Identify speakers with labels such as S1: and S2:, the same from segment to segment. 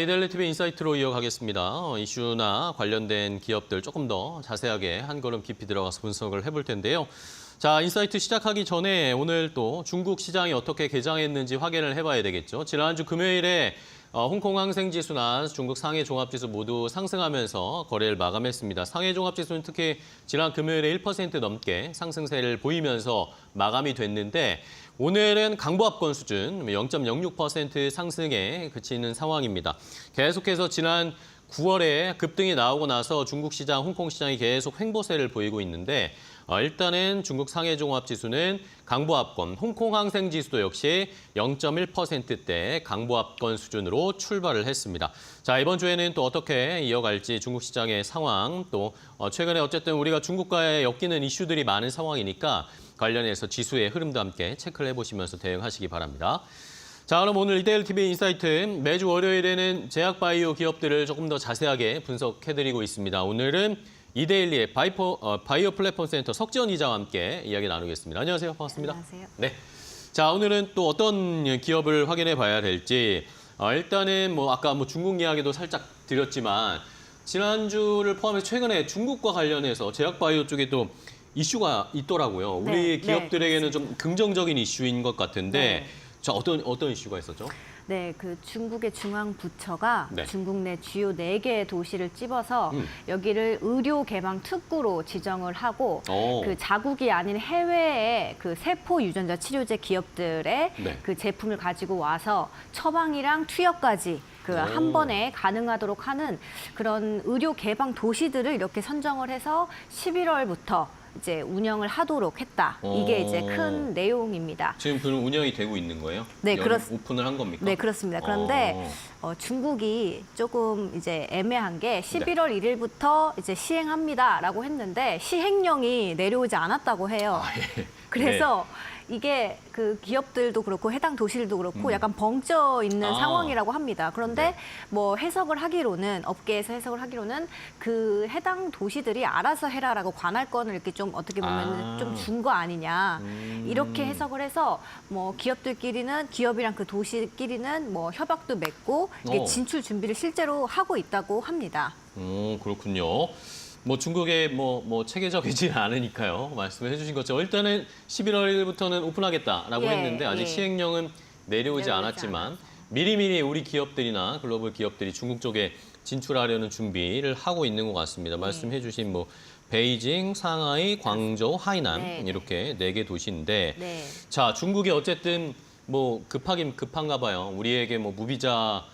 S1: 이데일리 TV 인사이트로 이어가겠습니다. 이슈나 관련된 기업들 조금 더 자세하게 한 걸음 깊이 들어가서 분석을 해볼 텐데요. 자, 인사이트 시작하기 전에 오늘 또 중국 시장이 어떻게 개장했는지 확인을 해봐야 되겠죠. 지난주 금요일에 홍콩 항생지수나 중국 상해 종합지수 모두 상승하면서 거래를 마감했습니다. 상해 종합지수는 특히 지난 금요일에 1% 넘게 상승세를 보이면서 마감이 됐는데 오늘은 강보합권 수준 0.06% 상승에 그치는 상황입니다. 계속해서 지난 9월에 급등이 나오고 나서 중국 시장, 홍콩 시장이 계속 횡보세를 보이고 있는데 일단은 중국 상해종합지수는 강보합권, 홍콩 항생지수도 역시 0.1%대 강보합권 수준으로 출발을 했습니다. 자, 이번 주에는 또 어떻게 이어갈지 중국 시장의 상황, 또 최근에 어쨌든 우리가 중국과의 엮이는 이슈들이 많은 상황이니까 관련해서 지수의 흐름도 함께 체크를 해보시면서 대응하시기 바랍니다. 자, 그럼 오늘 이데일리 TV 인사이트 매주 월요일에는 제약바이오 기업들을 조금 더 자세하게 분석해드리고 있습니다. 오늘은 이데일리의 바이오 플랫폼 센터 석지원 이사와 함께 이야기 나누겠습니다. 안녕하세요. 반갑습니다.
S2: 안녕하세요.
S1: 네. 자, 오늘은 또 어떤 기업을 확인해 봐야 될지 일단은 아까 중국 이야기도 살짝 드렸지만 지난주를 포함해서 최근에 중국과 관련해서 제약바이오 쪽에 또 이슈가 있더라고요. 우리 기업들에게는 좀 긍정적인 이슈인 것 같은데 자, 어떤 이슈가 있었죠?
S2: 네, 그 중국의 중앙부처가 중국 내 주요 4개의 도시를 찝어서 여기를 의료 개방 특구로 지정을 하고 그 자국이 아닌 해외의 그 세포 유전자 치료제 기업들의 그 제품을 가지고 와서 처방이랑 투여까지 한 번에 가능하도록 하는 그런 의료 개방 도시들을 이렇게 선정을 해서 11월부터 이제 운영을 하도록 했다. 이게 이제 큰 내용입니다.
S1: 지금 그럼 운영이 되고 있는 거예요?
S2: 네,
S1: 오픈을 한 겁니까?
S2: 네, 그렇습니다. 그런데 중국이 조금 이제 애매한 게 11월 1일부터 이제 시행합니다라고 했는데 시행령이 내려오지 않았다고 해요. 그래서 이게 그 기업들도 그렇고 해당 도시들도 그렇고 약간 벙쪄 있는 상황이라고 합니다. 그런데 해석을 하기로는 업계에서 해석을 하기로는 그 해당 도시들이 알아서 해라라고 관할권을 이렇게 좀 어떻게 보면 좀 준 거 아니냐 이렇게 해석을 해서 기업들끼리는 기업이랑 그 도시끼리는 협약도 맺고 이게 진출 준비를 실제로 하고 있다고 합니다.
S1: 그렇군요. 중국에 체계적이지 않으니까요. 말씀해 주신 것처럼 일단은 11월부터는 오픈하겠다라고 했는데 아직 시행령은 내려오지 않았지만 미리미리 우리 기업들이나 글로벌 기업들이 중국 쪽에 진출하려는 준비를 하고 있는 것 같습니다. 말씀해 주신 베이징, 상하이, 광저우, 하이난 이렇게 4개 도시인데 자, 중국이 어쨌든 급하긴 급한가 봐요. 우리에게 무비자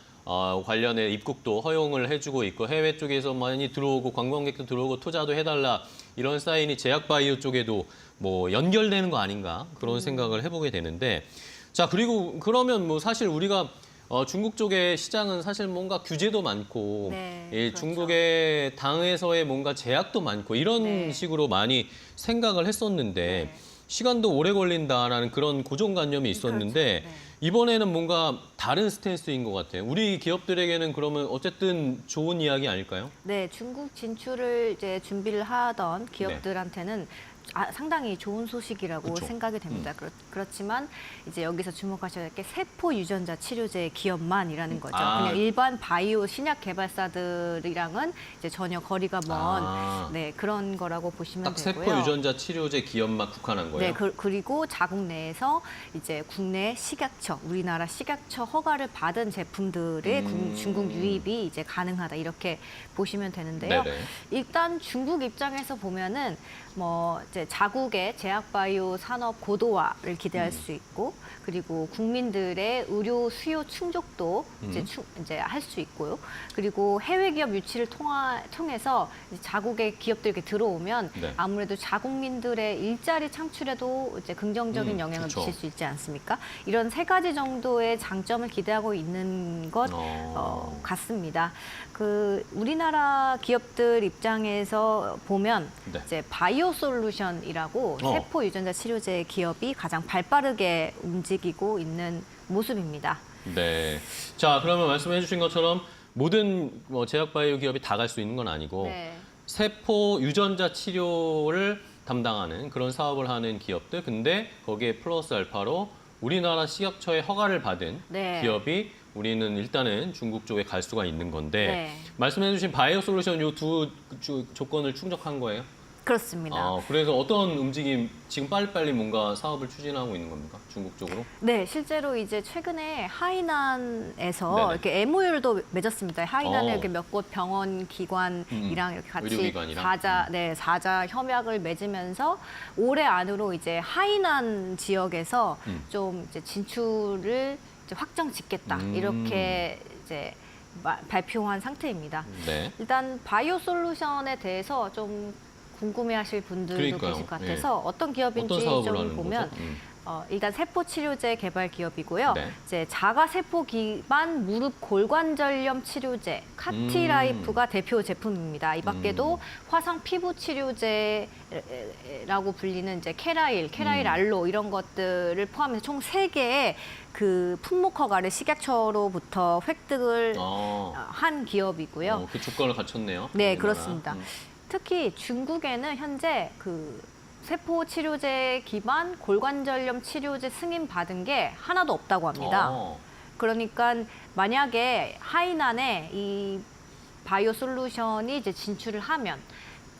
S1: 관련해 입국도 허용을 해주고 있고 해외 쪽에서 많이 들어오고 관광객도 들어오고 투자도 해달라 이런 사인이 제약바이오 쪽에도 연결되는 거 아닌가 그런 생각을 해보게 되는데 자, 그리고 그러면 사실 우리가 중국 쪽의 시장은 사실 뭔가 규제도 많고
S2: 그렇죠.
S1: 중국의 당에서의 뭔가 제약도 많고 이런 식으로 많이 생각을 했었는데 시간도 오래 걸린다라는 그런 고정관념이 있었는데 이번에는 뭔가 다른 스탠스인 것 같아요. 우리 기업들에게는 그러면 어쨌든 좋은 이야기 아닐까요?
S2: 네, 중국 진출을 이제 준비를 하던 기업들한테는 상당히 좋은 소식이라고 생각이 됩니다. 그렇지만 이제 여기서 주목하셔야 될 게 세포 유전자 치료제 기업만이라는 거죠. 그냥 일반 바이오 신약 개발사들이랑은 이제 전혀 거리가 먼 그런 거라고 보시면 되고요.
S1: 세포 유전자 치료제 기업만 국한한 거예요?
S2: 네, 그리고 자국 내에서 이제 국내 식약처, 우리나라 식약처 허가를 받은 제품들의 중국 유입이 이제 가능하다 이렇게 보시면 되는데요. 일단 중국 입장에서 보면은 이제 자국의 제약바이오 산업 고도화를 기대할 수 있고 그리고 국민들의 의료 수요 충족도 이제 할 수 있고요. 그리고 해외 기업 유치를 통해서 자국의 기업들이 이렇게 들어오면 아무래도 자국민들의 일자리 창출에도 이제 긍정적인 영향을 미칠 수 있지 않습니까? 이런 3가지 정도의 장점을 기대하고 있는 것 같습니다. 우리나라 기업들 입장에서 보면 이제 바이오 솔루션이라고 세포 유전자 치료제 기업이 가장 발빠르게 움직이고 있는 모습입니다.
S1: 네. 자, 그러면 말씀해 주신 것처럼 모든 제약바이오 기업이 다 갈 수 있는 건 아니고 세포 유전자 치료를 담당하는 그런 사업을 하는 기업들 근데 거기에 플러스 알파로 우리나라 식약처의 허가를 받은 기업이 우리는 일단은 중국 쪽에 갈 수가 있는 건데
S2: 네.
S1: 말씀해주신 바이오 솔루션 요 두 조건을 충족한 거예요?
S2: 그렇습니다.
S1: 그래서 어떤 움직임, 지금 빨리빨리 뭔가 사업을 추진하고 있는 겁니까? 중국 쪽으로?
S2: 네, 실제로 이제 최근에 하이난에서
S1: 네네.
S2: 이렇게 MOU도 맺었습니다. 하이난에
S1: 어.
S2: 이렇게 몇 곳 병원 기관이랑 이렇게 같이
S1: 의료기관이랑?
S2: 사자 협약을 맺으면서 올해 안으로 이제 하이난 지역에서 좀 이제 진출을 이제 확정 짓겠다 이렇게 이제 발표한 상태입니다.
S1: 네.
S2: 일단 바이오 솔루션에 대해서 좀 궁금해하실 분들도
S1: 그러니까요.
S2: 계실 것 같아서 어떤 기업인지
S1: 어떤 사업을
S2: 좀
S1: 하는
S2: 보면
S1: 거죠?
S2: 일단 세포 치료제 개발 기업이고요.
S1: 네.
S2: 이제 자가 세포 기반 무릎 골관절염 치료제 카티라이프가 대표 제품입니다. 이 밖에도 화상 피부 치료제라고 불리는 이제 케라일 알로 이런 것들을 포함해서 총 3개의 그 품목 허가를 식약처로부터 획득을 한 기업이고요.
S1: 그 조건을 갖췄네요.
S2: 네,
S1: 우리나라.
S2: 그렇습니다. 특히 중국에는 현재 그 세포 치료제 기반 골관절염 치료제 승인 받은 게 하나도 없다고 합니다. 그러니까 만약에 하이난에 이 바이오 솔루션이 이제 진출을 하면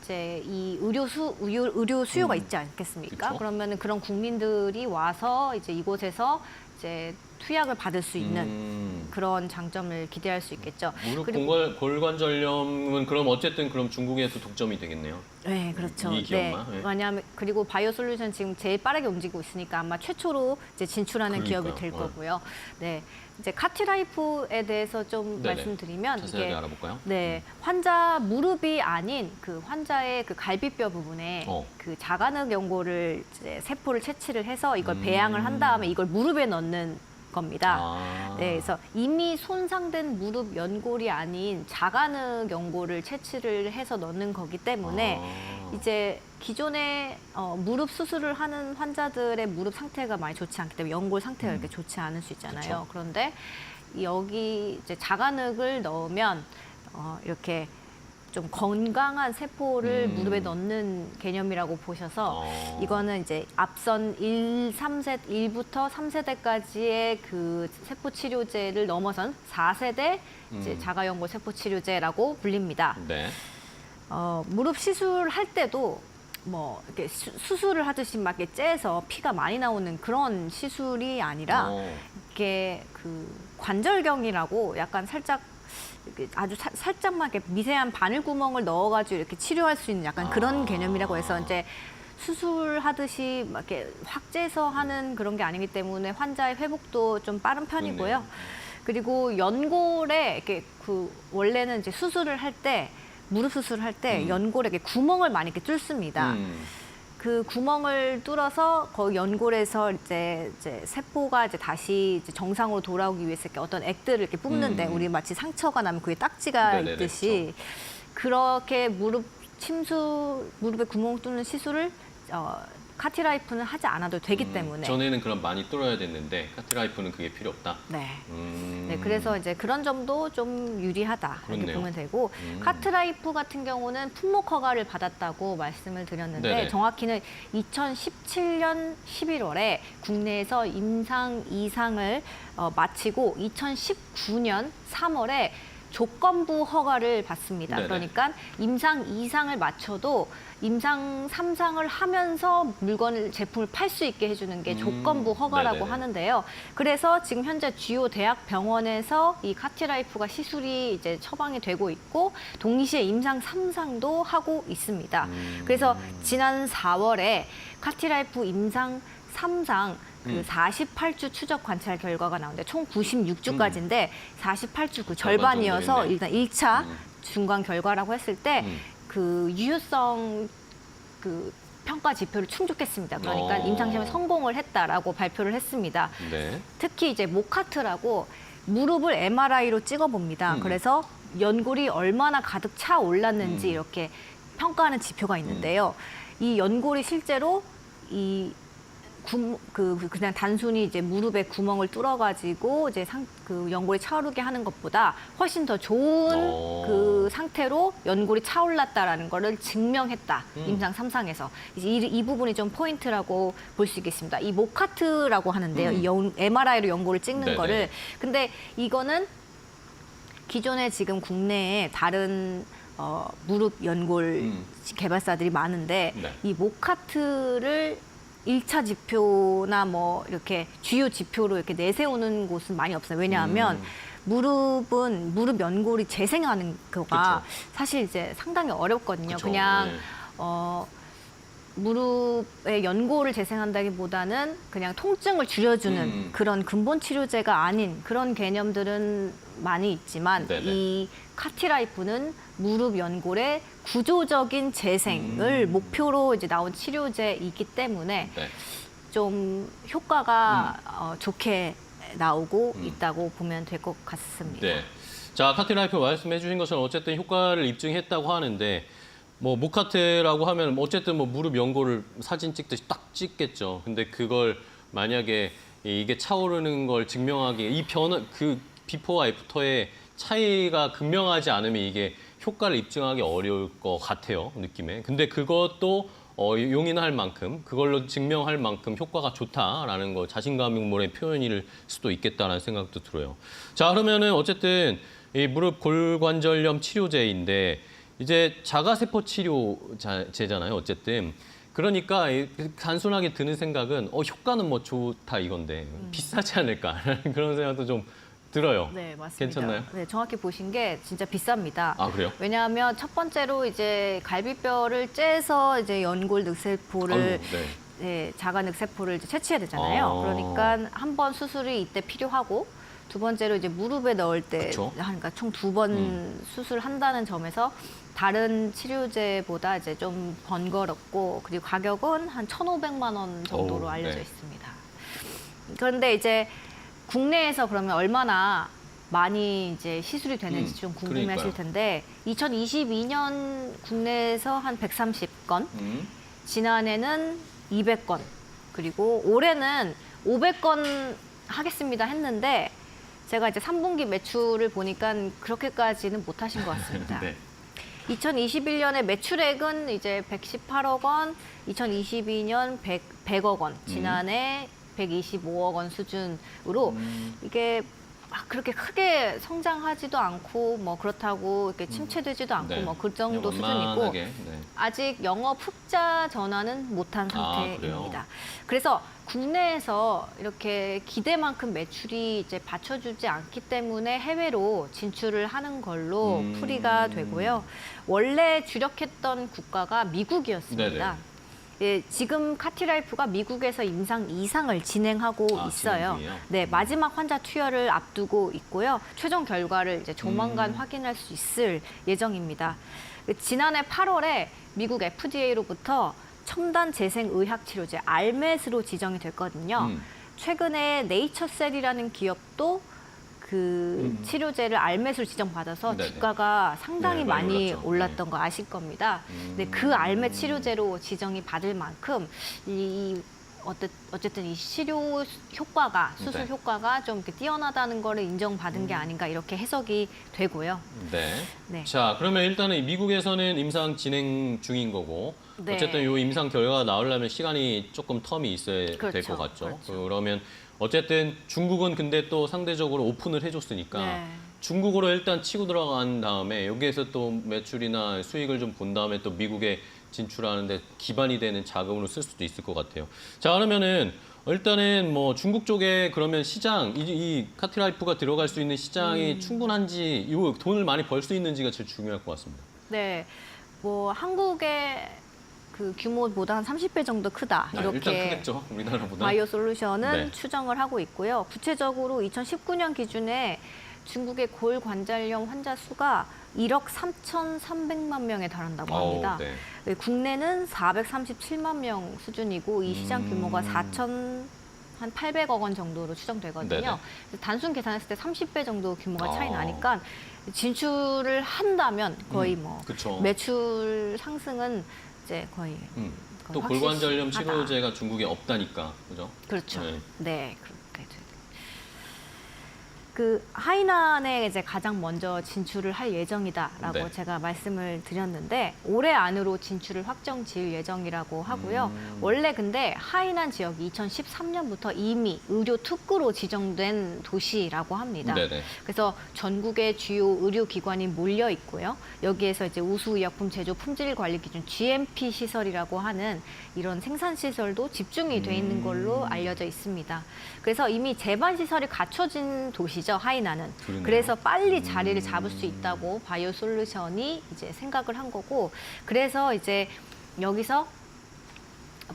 S2: 이제 이 의료 수요가 있지 않겠습니까?
S1: 그쵸?
S2: 그러면은 그런 국민들이 와서 이제 이곳에서 이제 투약을 받을 수 있는 그런 장점을 기대할 수 있겠죠.
S1: 무릎
S2: 그리고-
S1: 골관절염은 그럼 어쨌든 그럼 중국에서 독점이 되겠네요.
S2: 네, 그렇죠.
S1: 이 기업만? 네.
S2: 왜냐하면 그리고 바이오 솔루션 지금 제일 빠르게 움직이고 있으니까 아마 최초로 이제 진출하는
S1: 그러니까요.
S2: 기업이 될 거고요. 네, 이제 카티라이프에 대해서 좀
S1: 네네.
S2: 말씀드리면
S1: 자세하게
S2: 이게
S1: 알아볼까요?
S2: 네, 환자 무릎이 아닌 그 환자의 그 갈비뼈 부분에 그 자간흑 연고를 이제 세포를 채취를 해서 이걸 배양을 한 다음에 이걸 무릎에 넣는 겁니다. 네, 그래서 이미 손상된 무릎 연골이 아닌 자간흑 연골을 채취를 해서 넣는 거기 때문에 이제 기존에 무릎 수술을 하는 환자들의 무릎 상태가 많이 좋지 않기 때문에 연골 상태가 이렇게 좋지 않을 수 있잖아요.
S1: 그쵸.
S2: 그런데 여기 이제 자간흑을 넣으면 이렇게 좀 건강한 세포를 무릎에 넣는 개념이라고 보셔서 이거는 이제 앞선 1부터 3세대까지의 그 세포 치료제를 넘어선 4세대 이제 자가연골 세포 치료제라고 불립니다.
S1: 네.
S2: 무릎 시술할 때도 뭐 이렇게 수술을 하듯이 막 이렇게 째서 피가 많이 나오는 그런 시술이 아니라 이게 그 관절경이라고 약간 살짝 이렇게 아주 살짝만 이렇게 미세한 바늘 구멍을 넣어가지고 이렇게 치료할 수 있는 약간 그런 개념이라고 해서 이제 수술하듯이 막 이렇게 확 째서 하는 그런 게 아니기 때문에 환자의 회복도 좀 빠른 편이고요. 그리고 연골에 이렇게 그 원래는 이제 수술을 할 때 무릎 수술을 할 때 연골에 이렇게 구멍을 많이 이렇게 뚫습니다. 그 구멍을 뚫어서 그 연골에서 이제 세포가 이제 다시 이제 정상으로 돌아오기 위해서 이렇게 어떤 액들을 이렇게 뿜는데 우리 마치 상처가 나면 그게 딱지가
S1: 네네네,
S2: 있듯이 그렇게 무릎에 구멍 뚫는 시술을 카티라이프는 하지 않아도 되기 때문에
S1: 전에는 그럼 많이 뚫어야 됐는데 카티라이프는 그게 필요 없다.
S2: 네. 네, 그래서 이제 그런 점도 좀 유리하다 이렇게
S1: 그렇네요.
S2: 보면 되고 카트라이프 같은 경우는 품목 허가를 받았다고 말씀을 드렸는데
S1: 네네.
S2: 정확히는 2017년 11월에 국내에서 임상 2상을 마치고 2019년 3월에 조건부 허가를 받습니다.
S1: 네네.
S2: 그러니까 임상 2상을 마쳐도 임상 3상을 하면서 제품을 팔 수 있게 해주는 게 조건부 허가라고
S1: 네네네.
S2: 하는데요. 그래서 지금 현재 주요 대학 병원에서 이 카티라이프가 시술이 이제 처방이 되고 있고 동시에 임상 3상도 하고 있습니다. 그래서 지난 4월에 카티라이프 임상 3상 그 48주 추적 관찰 결과가 나오는데 총 96주까지인데 48주 그 절반이어서
S1: 정도
S2: 일단 1차 중간 결과라고 했을 때 그 유효성 그 평가 지표를 충족했습니다. 그러니까 임상시험에 성공을 했다라고 발표를 했습니다.
S1: 네.
S2: 특히 이제 모카트라고 무릎을 MRI로 찍어봅니다. 그래서 연골이 얼마나 가득 차 올랐는지 이렇게 평가하는 지표가 있는데요. 이 연골이 실제로 이 그냥 단순히 이제 무릎에 구멍을 뚫어가지고 이제 그 연골이 차오르게 하는 것보다 훨씬 더 좋은 그 상태로 연골이 차올랐다라는 거를 증명했다. 임상 3상에서. 이제 이 부분이 좀 포인트라고 볼 수 있겠습니다. 이 모카트라고 하는데요. 이 MRI로 연골을 찍는
S1: 네네.
S2: 거를. 근데 이거는 기존에 지금 국내에 다른 무릎 연골 개발사들이 많은데
S1: 네.
S2: 이 모카트를 1차 지표나 뭐 이렇게 주요 지표로 이렇게 내세우는 곳은 많이 없어요. 왜냐하면 무릎 연골이 재생하는 거가
S1: 그쵸.
S2: 사실 이제 상당히 어렵거든요.
S1: 그쵸.
S2: 그냥
S1: 네.
S2: 무릎의 연골을 재생한다기보다는 그냥 통증을 줄여주는 그런 근본 치료제가 아닌 그런 개념들은 많이 있지만
S1: 네네.
S2: 이 카티라이프는 무릎 연골의 구조적인 재생을 목표로 이제 나온 치료제이기 때문에
S1: 네.
S2: 좀 효과가 좋게 나오고 있다고 보면 될 것 같습니다.
S1: 네. 자, 카티라이프 말씀해 주신 것처럼 어쨌든 효과를 입증했다고 하는데 뭐 모카트라고 하면 어쨌든 뭐 무릎 연골을 사진 찍듯이 딱 찍겠죠. 근데 그걸 만약에 이게 차오르는 걸 증명하기 이 변화 그 비포와 애프터의 차이가 극명하지 않으면 이게 효과를 입증하기 어려울 것 같아요, 느낌에. 근데 그것도 용인할 만큼, 그걸로 증명할 만큼 효과가 좋다라는 거 자신감의 표현일 수도 있겠다라는 생각도 들어요. 자, 그러면은 어쨌든 이 무릎 골관절염 치료제인데 이제 자가세포 치료제잖아요, 어쨌든. 그러니까 단순하게 드는 생각은 효과는 뭐 좋다 이건데 비싸지 않을까라는 그런 생각도 좀 들어요.
S2: 네, 맞습니다.
S1: 괜찮나요?
S2: 네, 정확히 보신 게 진짜 비쌉니다.
S1: 아, 그래요?
S2: 왜냐하면 첫 번째로 이제 갈비뼈를 째서 이제 연골 늑세포를
S1: 아유, 네.
S2: 네, 자가 늑세포를 이제 채취해야 되잖아요. 그러니까 한 번 수술이 이때 필요하고 두 번째로 이제 무릎에 넣을 때
S1: 그쵸?
S2: 그러니까 총 2번 수술한다는 점에서 다른 치료제보다 이제 좀 번거롭고 그리고 가격은 한 1,500만 원 정도로
S1: 오,
S2: 알려져
S1: 네.
S2: 있습니다. 그런데 이제 국내에서 그러면 얼마나 많이 이제 시술이 되는지 좀 궁금해하실
S1: 그러니까요.
S2: 텐데 2022년 국내에서 한 130건, 지난해는 200건, 그리고 올해는 500건 하겠습니다 했는데 제가 이제 3분기 매출을 보니까 그렇게까지는 못 하신 것 같습니다.
S1: 네.
S2: 2021년에 매출액은 이제 118억 원, 2022년 100억 원, 지난해 125억 원 수준으로 이게 막 그렇게 크게 성장하지도 않고 뭐 그렇다고 이렇게 침체되지도 않고
S1: 네.
S2: 뭐 그 정도
S1: 그냥
S2: 수준이고
S1: 원만하게, 네.
S2: 아직 영업 흑자 전환은 못한 상태입니다. 그래서 국내에서 이렇게 기대만큼 매출이 이제 받쳐주지 않기 때문에 해외로 진출을 하는 걸로 풀이가 되고요. 원래 주력했던 국가가 미국이었습니다.
S1: 네네.
S2: 예, 지금 카티라이프가 미국에서 임상 2상을 진행하고 있어요.
S1: 진행이에요?
S2: 네, 마지막 환자 투여를 앞두고 있고요. 최종 결과를 이제 조만간 확인할 수 있을 예정입니다. 지난해 8월에 미국 FDA로부터 첨단 재생 의학 치료제 알맷으로 지정이 됐거든요. 최근에 네이처셀이라는 기업도 그 치료제를 알맷으로 지정받아서
S1: 네네.
S2: 주가가 상당히
S1: 네,
S2: 많이
S1: 많이 올랐죠.
S2: 올랐던 거 아실 겁니다. 근데 그 알맷 치료제로 지정이 받을 만큼 어쨌든 이 치료 효과가 수술
S1: 네.
S2: 효과가 좀 이렇게 뛰어나다는 거를 인정받은 게 아닌가 이렇게 해석이 되고요.
S1: 네.
S2: 네.
S1: 자, 그러면 일단은 미국에서는 임상 진행 중인 거고
S2: 네.
S1: 어쨌든 이 임상 결과가 나오려면 시간이 조금 텀이 있어야 될
S2: 그렇죠.
S1: 것 같죠.
S2: 그렇죠.
S1: 그러면 어쨌든 중국은 근데 또 상대적으로 오픈을 해줬으니까
S2: 네.
S1: 중국으로 일단 치고 들어간 다음에 여기에서 또 매출이나 수익을 좀 본 다음에 또 미국에 진출하는데 기반이 되는 자금으로 쓸 수도 있을 것 같아요. 자, 그러면은 일단은 뭐 중국 쪽에 그러면 시장 이 카티라이프가 들어갈 수 있는 시장이 충분한지 이 돈을 많이 벌 수 있는지가 제일 중요할 것 같습니다.
S2: 네, 뭐 한국의 그 규모보다 한 30배 정도 크다 이렇게
S1: 일단 크겠죠, 우리나라보다.
S2: 바이오 솔루션은
S1: 네.
S2: 추정을 하고 있고요. 구체적으로 2019년 기준에 중국의 골관절염 환자 수가 1억 3,300만 명에 달한다고 합니다.
S1: 네.
S2: 국내는 437만 명 수준이고 이 시장 규모가 4,800억 원 정도로 추정되거든요.
S1: 네네.
S2: 단순 계산했을 때 30배 정도 규모가 차이
S1: 아.
S2: 나니까 진출을 한다면 거의 뭐
S1: 그쵸.
S2: 매출 상승은 이제 거의
S1: 또
S2: 확실하다.
S1: 골관절염 치료제가 중국에 없다니까, 그죠?
S2: 그렇죠.
S1: 네.
S2: 네, 그렇게 돼요. 그 하이난에 이제 가장 먼저 진출을 할 예정이다라고
S1: 네.
S2: 제가 말씀을 드렸는데 올해 안으로 진출을 확정 지을 예정이라고 하고요. 원래 근데 하이난 지역이 2013년부터 이미 의료 특구로 지정된 도시라고 합니다.
S1: 네네.
S2: 그래서 전국의 주요 의료기관이 몰려 있고요. 여기에서 이제 우수의약품 제조 품질 관리 기준 GMP 시설이라고 하는 이런 생산 시설도 집중이 돼 있는 걸로 알려져 있습니다. 그래서 이미 제반 시설이 갖춰진 도시죠, 하이난은.
S1: 그러네요.
S2: 그래서 빨리 자리를 잡을 수 있다고 바이오 솔루션이 이제 생각을 한 거고, 그래서 이제 여기서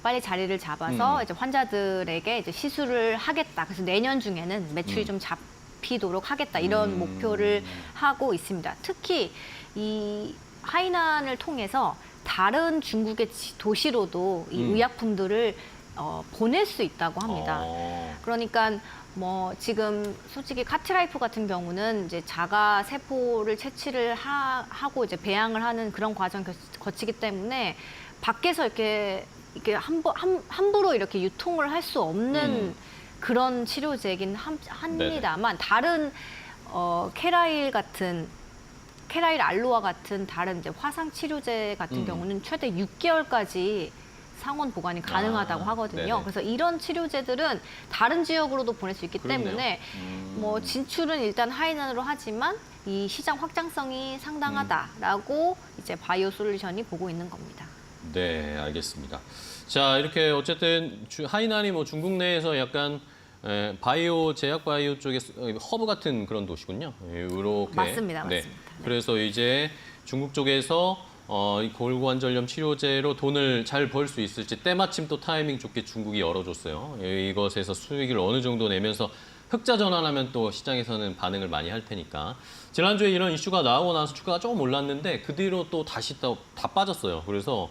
S2: 빨리 자리를 잡아서 이제 환자들에게 이제 시술을 하겠다. 그래서 내년 중에는 매출이 좀 잡히도록 하겠다. 이런 목표를 하고 있습니다. 특히 이 하이난을 통해서 다른 중국의 도시로도 이 의약품들을 보낼 수 있다고 합니다. 그러니까 뭐 지금 솔직히 카트라이프 같은 경우는 이제 자가 세포를 채취를 하고 이제 배양을 하는 그런 과정 거치기 때문에 밖에서 이렇게 함부로 이렇게 유통을 할 수 없는 그런 치료제이긴 합니다만 다른 케라일 알로아 같은 다른 이제 화상 치료제 같은 경우는 최대 6개월까지 상온 보관이 가능하다고 하거든요.
S1: 네네.
S2: 그래서 이런 치료제들은 다른 지역으로도 보낼 수 있기
S1: 그렇네요.
S2: 때문에 뭐 진출은 일단 하이난으로 하지만 이 시장 확장성이 상당하다라고 이제 바이오 솔루션이 보고 있는 겁니다.
S1: 네, 알겠습니다. 자, 이렇게 어쨌든 하이난이 뭐 중국 내에서 약간 바이오, 제약 바이오 쪽에 허브 같은 그런 도시군요. 이렇게.
S2: 맞습니다.
S1: 네.
S2: 맞습니다. 네.
S1: 그래서 이제 중국 쪽에서 이 골관절염 치료제로 돈을 잘 벌 수 있을지 때마침 또 타이밍 좋게 중국이 열어줬어요. 이것에서 수익을 어느 정도 내면서 흑자 전환하면 또 시장에서는 반응을 많이 할 테니까. 지난주에 이런 이슈가 나오고 나서 주가가 조금 올랐는데 그 뒤로 또 다시 또 다 빠졌어요. 그래서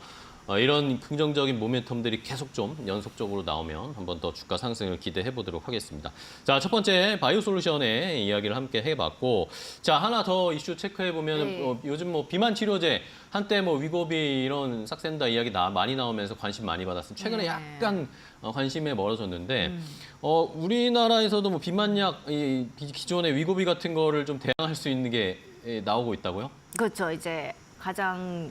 S1: 이런 긍정적인 모멘텀들이 계속 좀 연속적으로 나오면 한번 더 주가 상승을 기대해 보도록 하겠습니다. 자, 첫 번째 바이오 솔루션의 이야기를 함께 해봤고, 자, 하나 더 이슈 체크해 보면
S2: 네.
S1: 요즘 뭐 비만 치료제 한때 뭐 위고비 이런 삭센다 이야기 많이 나오면서 관심 많이 받았습니다. 최근에
S2: 네.
S1: 약간 관심에 멀어졌는데 우리나라에서도 뭐 비만약 기존의 위고비 같은 거를 좀 대항할 수 있는 게 나오고 있다고요?
S2: 그렇죠. 이제 가장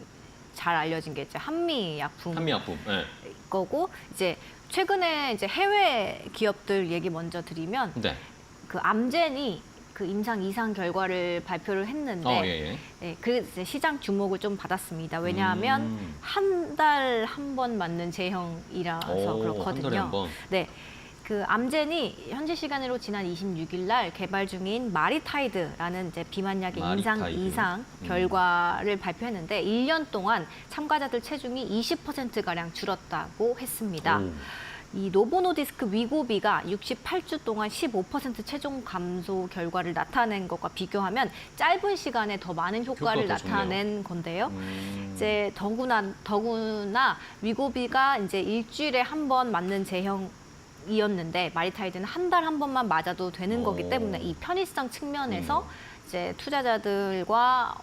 S2: 잘 알려진 게 이제 한미약품
S1: 한미약품. 네.
S2: 거고 이제 최근에 이제 해외 기업들 얘기 먼저 드리면
S1: 네.
S2: 그 암젠이 그 임상 이상 결과를 발표를 했는데
S1: 예.
S2: 네, 그 이제 시장 주목을 좀 받았습니다. 왜냐하면 한 달 한 번 맞는 제형이라서
S1: 한 달에
S2: 그렇거든요.
S1: 한 번.
S2: 네. 그 암젠이 현지 시간으로 지난 26일 날 개발 중인 마리타이드라는 이제 비만약의 임상
S1: 마리타이드.
S2: 이상 결과를 발표했는데 1년 동안 참가자들 체중이 20%가량 줄었다고 했습니다. 이 노보노디스크 위고비가 68주 동안 15% 체중 감소 결과를 나타낸 것과 비교하면 짧은 시간에 더 많은 효과를
S1: 효과가 더
S2: 나타낸 건데요. 이제 더구나 위고비가 이제 일주일에 한 번 맞는 제형이었는데 마리타이드는 한 달 한 번만 맞아도 되는 거기 때문에 이 편의성 측면에서 이제 투자자들과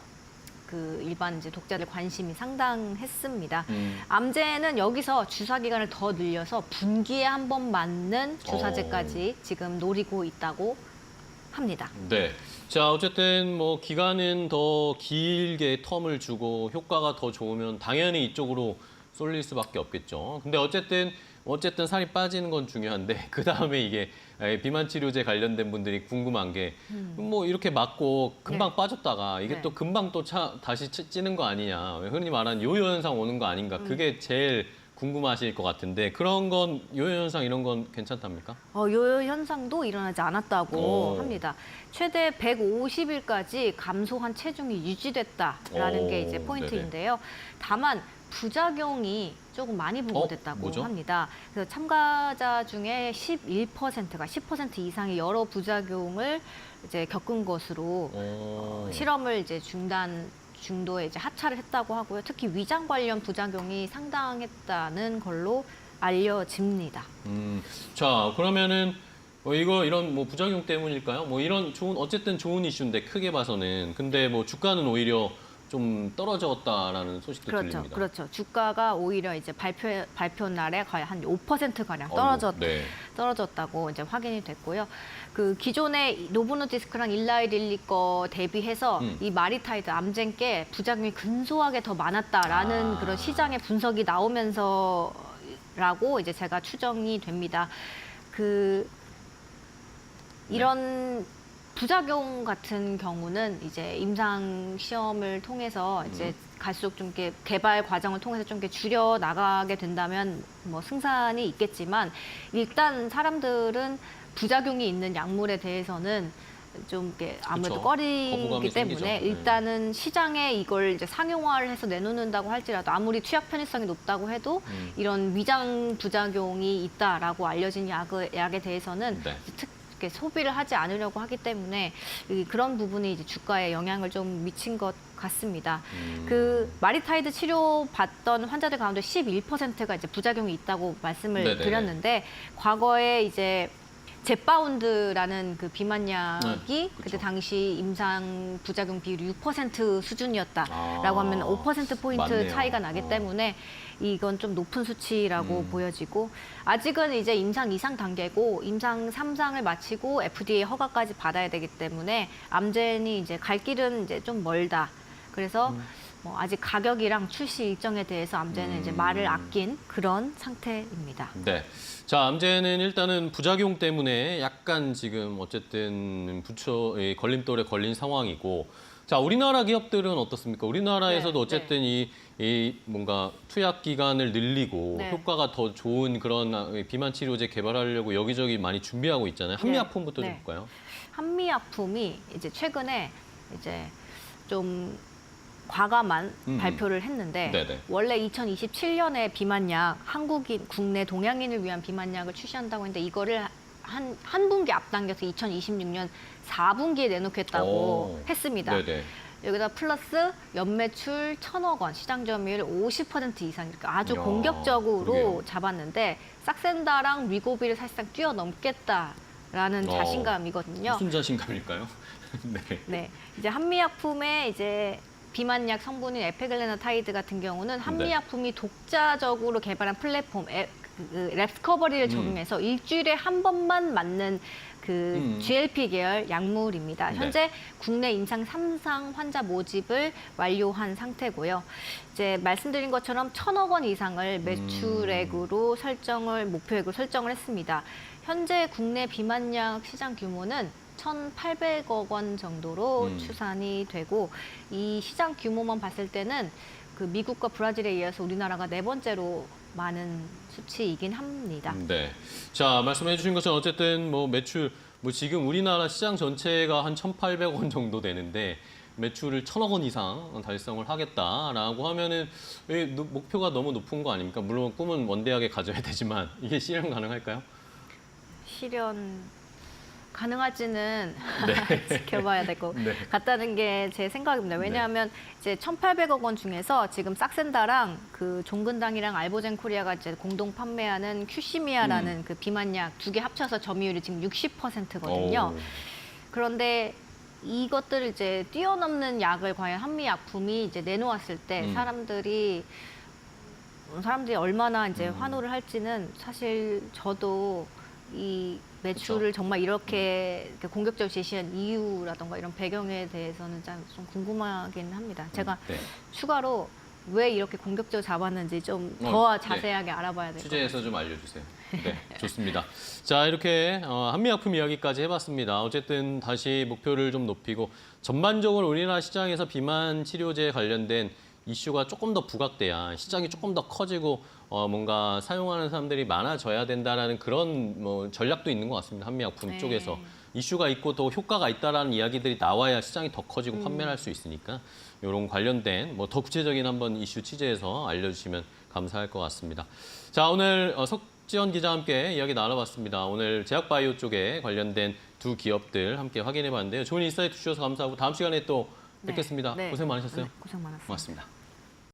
S2: 그 일반 이제 독자들 관심이 상당했습니다. 암젠은 여기서 주사 기간을 더 늘려서 분기에 한 번 맞는 주사제까지 지금 노리고 있다고 합니다.
S1: 네. 자, 어쨌든 뭐 기간은 더 길게 텀을 주고 효과가 더 좋으면 당연히 이쪽으로 쏠릴 수밖에 없겠죠. 근데 어쨌든 살이 빠지는 건 중요한데 그다음에 이게 비만 치료제 관련된 분들이 궁금한 게 뭐 이렇게 맞고 금방
S2: 네.
S1: 빠졌다가 이게
S2: 네.
S1: 또 금방 또 다시 찌는 거 아니냐. 흔히 말하는 요요 현상 오는 거 아닌가. 그게 제일 궁금하실 것 같은데 그런 건 요요 현상 이런 건 괜찮답니까?
S2: 요요 현상도 일어나지 않았다고
S1: 오.
S2: 합니다. 최대 150일까지 감소한 체중이 유지됐다라는 게 이제
S1: 오,
S2: 포인트인데요. 다만 부작용이 조금 많이 보고됐다고
S1: 뭐죠?
S2: 합니다. 그래서 참가자 중에 11%가 10% 이상의 여러 부작용을 이제 겪은 것으로 실험을 이제 중도에 이제 하차를 했다고 하고요. 특히 위장 관련 부작용이 상당했다는 걸로 알려집니다.
S1: 자, 그러면은 이런 뭐 부작용 때문일까요? 뭐 이런 어쨌든 좋은 이슈인데 크게 봐서는 근데 뭐 주가는 오히려 좀 떨어졌다라는 소식도
S2: 그렇죠,
S1: 들립니다.
S2: 그렇죠. 주가가 오히려 이제 발표 날에 거의 한 5% 가량
S1: 네.
S2: 떨어졌다고 이제 확인이 됐고요. 그 기존의 노보노디스크랑 일라이릴리 거 대비해서 이 마리타이드 암젠께 부작용이 근소하게 더 많았다라는 그런 시장의 분석이 나오면서라고 이제 제가 추정이 됩니다. 이런 부작용 같은 경우는 이제 임상 시험을 통해서 이제 갈수록 좀 이렇게 개발 과정을 통해서 좀 이렇게 줄여 나가게 된다면 뭐 승산이 있겠지만 일단 사람들은 부작용이 있는 약물에 대해서는 좀 이렇게 아무래도
S1: 그쵸. 거부감이
S2: 꺼리기 때문에
S1: 생기죠. 네.
S2: 일단은 시장에 이걸 이제 상용화를 해서 내놓는다고 할지라도 아무리 투약 편의성이 높다고 해도 이런 위장 부작용이 있다라고 알려진 약에 대해서는
S1: 네.
S2: 이렇게 소비를 하지 않으려고 하기 때문에 그런 부분이 이제 주가에 영향을 좀 미친 것 같습니다. 그 마리타이드 치료 받던 환자들 가운데 11%가 이제 부작용이 있다고 말씀을
S1: 네네네.
S2: 드렸는데 과거에 이제 젯바운드라는 그 비만약이
S1: 네,
S2: 그때
S1: 그쵸.
S2: 당시 임상 부작용 비율이 6% 수준이었다라고 하면 5%포인트
S1: 맞네요.
S2: 차이가 나기 때문에 이건 좀 높은 수치라고 보여지고 아직은 이제 임상 2상 단계고 임상 3상을 마치고 FDA 허가까지 받아야 되기 때문에 암젠이 이제 갈 길은 이제 좀 멀다. 그래서 뭐 아직 가격이랑 출시 일정에 대해서 암젠은 이제 말을 아낀 그런 상태입니다.
S1: 네. 자, 암제는 일단은 부작용 때문에 약간 지금 어쨌든 걸림돌에 걸린 상황이고, 자, 우리나라 기업들은 어떻습니까? 우리나라에서도
S2: 네,
S1: 어쨌든 이 뭔가 투약 기간을 늘리고
S2: 네.
S1: 효과가 더 좋은 그런 비만 치료제 개발하려고 여기저기 많이 준비하고 있잖아요. 한미약품부터
S2: 네.
S1: 좀 볼까요?
S2: 한미약품이 이제 최근에 이제 좀 과감한 발표를 했는데
S1: 네네.
S2: 원래 2027년에 비만약 국내 동양인을 위한 비만약을 출시한다고 했는데 이거를 한 분기 앞당겨서 2026년 4분기에 내놓겠다고
S1: 오.
S2: 했습니다.
S1: 네네.
S2: 여기다 플러스 연매출 1,000억 원, 시장 점유율 50% 이상 이렇게 아주
S1: 이야,
S2: 공격적으로
S1: 그러게요.
S2: 잡았는데 싹센다랑 위고비를 사실상 뛰어넘겠다라는 자신감이거든요.
S1: 무슨 자신감일까요? 네.
S2: 네, 이제 한미약품의 이제 비만약 성분인 에페글레나타이드 같은 경우는 한미약품이 독자적으로 개발한 플랫폼 랩스커버리를 적용해서 일주일에 한 번만 맞는 그 GLP 계열 약물입니다.
S1: 네.
S2: 현재 국내 임상 3상 환자 모집을 완료한 상태고요. 이제 말씀드린 것처럼 1,000억 원 이상을 매출액으로 목표액으로 설정을 했습니다. 현재 국내 비만약 시장 규모는 1,800억 원 정도로 추산이 되고 이 시장 규모만 봤을 때는 그 미국과 브라질에 이어서 우리나라가 4번째로 많은 수치이긴 합니다.
S1: 네. 자, 말씀해 주신 것처럼 어쨌든 뭐 매출 지금 우리나라 시장 전체가 한 1,800원 정도 되는데 매출을 1,000억 원 이상 달성을 하겠다라고 하면은 목표가 너무 높은 거 아닙니까? 물론 꿈은 원대하게 가져야 되지만 이게 실현 가능할까요?
S2: 실현 가능할지는
S1: 네.
S2: 지켜봐야 될 것 같다는 게 제 생각입니다. 왜냐하면 이제 1,800억 원 중에서 지금 싹센다랑 그 종근당이랑 알보젠 코리아가 이제 공동 판매하는 큐시미아라는 그 비만약 두 개 합쳐서 점유율이 지금 60%거든요. 그런데 이것들을 이제 뛰어넘는 약을 과연 한미약품이 이제 내놓았을 때 사람들이 얼마나 이제 환호를 할지는 사실 저도 이 매출을 정말 이렇게 공격적으로 제시한 이유라던가 이런 배경에 대해서는 좀 궁금하긴 합니다. 제가 추가로 왜 이렇게 공격적으로 잡았는지 좀 더 자세하게 알아봐야 될 것 같아요.
S1: 취재해서 좀 알려주세요. 네, 좋습니다. 자, 이렇게 한미약품 이야기까지 해봤습니다. 어쨌든 다시 목표를 좀 높이고 전반적으로 우리나라 시장에서 비만 치료제 관련된 이슈가 조금 더 부각돼야 시장이 조금 더 커지고 뭔가 사용하는 사람들이 많아져야 된다라는 그런 뭐 전략도 있는 것 같습니다. 한미약품 쪽에서 이슈가 있고 또 효과가 있다라는 이야기들이 나와야 시장이 더 커지고 판매를 할 수 있으니까 이런 관련된 뭐 더 구체적인 한번 이슈 취재해서 알려주시면 감사할 것 같습니다. 자, 오늘 석지연 기자와 함께 이야기 나눠봤습니다. 오늘 제약바이오 쪽에 관련된 두 기업들 함께 확인해봤는데요. 좋은 인사이트 주셔서 감사하고 다음 시간에 또 뵙겠습니다. 고생 많으셨어요.
S2: 고생 많았습니다.
S1: 고맙습니다.